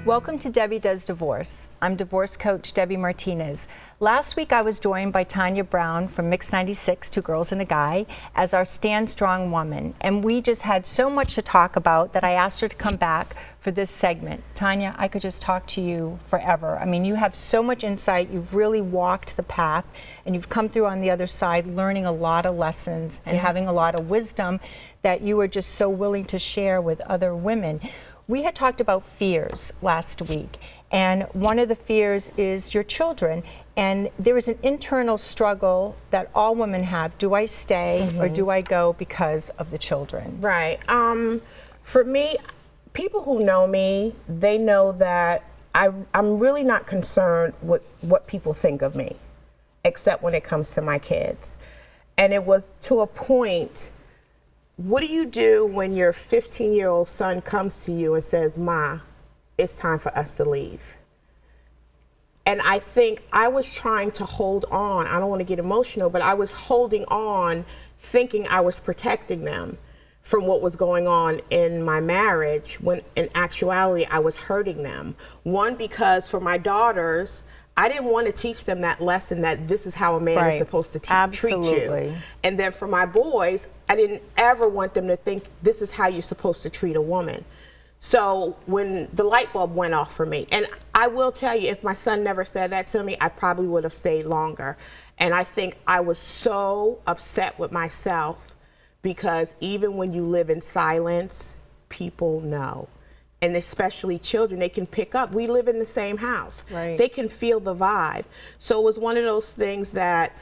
Welcome to Debbie Does Divorce. I'm divorce coach Debbie Martinez. Last week I was joined by Tanya Brown from Mix 96, Two Girls and a Guy, as our Stand Strong woman. And we just had so much to talk about that I asked her to come back for this segment. Tanya, I could just talk to you forever. I mean, you have so much insight. You've really walked the path and you've come through on the other side learning a lot of lessons and having a lot of wisdom that you are just so willing to share with other women. We had talked about fears last week, and one of the fears is your children. And there is an internal struggle that all women have. Do I stay or do I go because of the children? Right. For me, people who know me, they know that I'm really not concerned with what people think of me, except when it comes to my kids. And it was to a point. What do you do when your 15-year-old son comes to you and says, "Ma, it's time for us to leave"? And I think I was trying to hold on. I don't want to get emotional, but I was holding on, thinking I was protecting them from what was going on in my marriage, when in actuality I was hurting them. One, because for my daughters, I didn't want to teach them that lesson that this is how a man is supposed to treat you. And then for my boys, I didn't ever want them to think this is how you're supposed to treat a woman. So when the light bulb went off for me, and I will tell you, if my son never said that to me, I probably would have stayed longer. And I think I was so upset with myself because even when you live in silence, people know. And especially children, they can pick up. We live in the same house. Right. They can feel the vibe. So it was one of those things that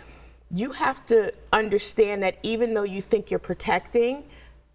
you have to understand that even though you think you're protecting,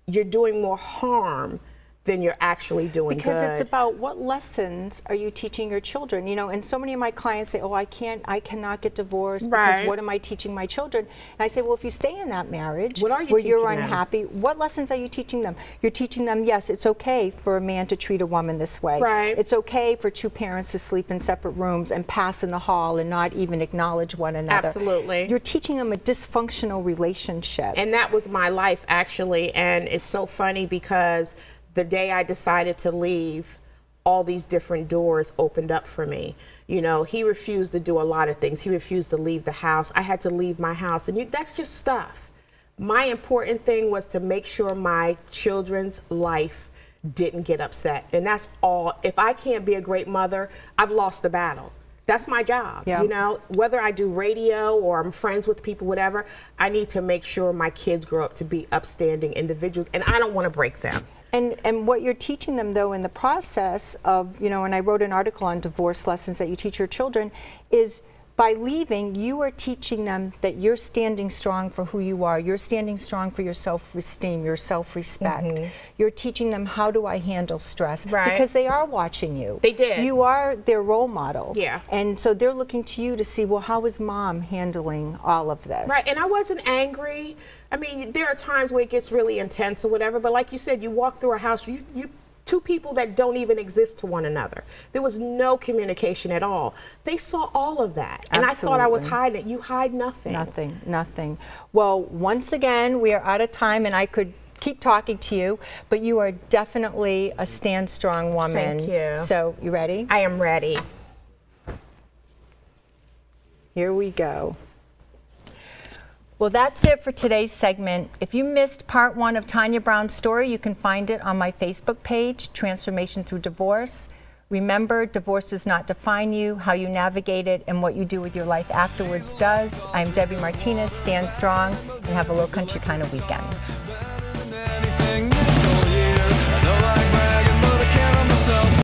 you're doing more harm than you're actually doing good. Because it's about what lessons are you teaching your children? You know, and so many of my clients say, "Oh, I cannot get divorced because what am I teaching my children?" And I say, well, if you stay in that marriage what are you where you're them? Unhappy, what lessons are you teaching them? You're teaching them, yes, it's okay for a man to treat a woman this way. Right. It's okay for two parents to sleep in separate rooms and pass in the hall and not even acknowledge one another. Absolutely. You're teaching them a dysfunctional relationship. And that was my life, actually. And it's so funny because the day I decided to leave, all these different doors opened up for me. You know, he refused to do a lot of things. He refused to leave the house. I had to leave my house, and that's just stuff. My important thing was to make sure my children's life didn't get upset. And that's all. If I can't be a great mother, I've lost the battle. That's my job. You know, whether I do radio or I'm friends with people, whatever, I need to make sure my kids grow up to be upstanding individuals, and I don't want to break them. And what you're teaching them, though, in the process of, you know, and I wrote an article on divorce lessons that you teach your children, is by leaving, you are teaching them that you're standing strong for who you are. You're standing strong for your self-esteem, your self-respect. You're teaching them, how do I handle stress? Because they are watching you. They did. You are their role model. Yeah. And so they're looking to you to see, well, how is mom handling all of this? Right, and I wasn't angry. I mean, there are times where it gets really intense or whatever, but like you said, you walk through a house, you two people that don't even exist to one another. There was no communication at all. They saw all of that. And I thought I was hiding it. You hide nothing. Nothing. Well, once again, we are out of time, and I could keep talking to you, but you are definitely a stand strong woman. Thank you. So, you ready? I am ready. Here we go. Well, that's it for today's segment. If you missed part 1 of Tanya Brown's story, you can find it on my Facebook page, Transformation Through Divorce. Remember, divorce does not define you. How you navigate it and what you do with your life afterwards does. I'm Debbie Martinez. Stand strong and have a low country kind of weekend.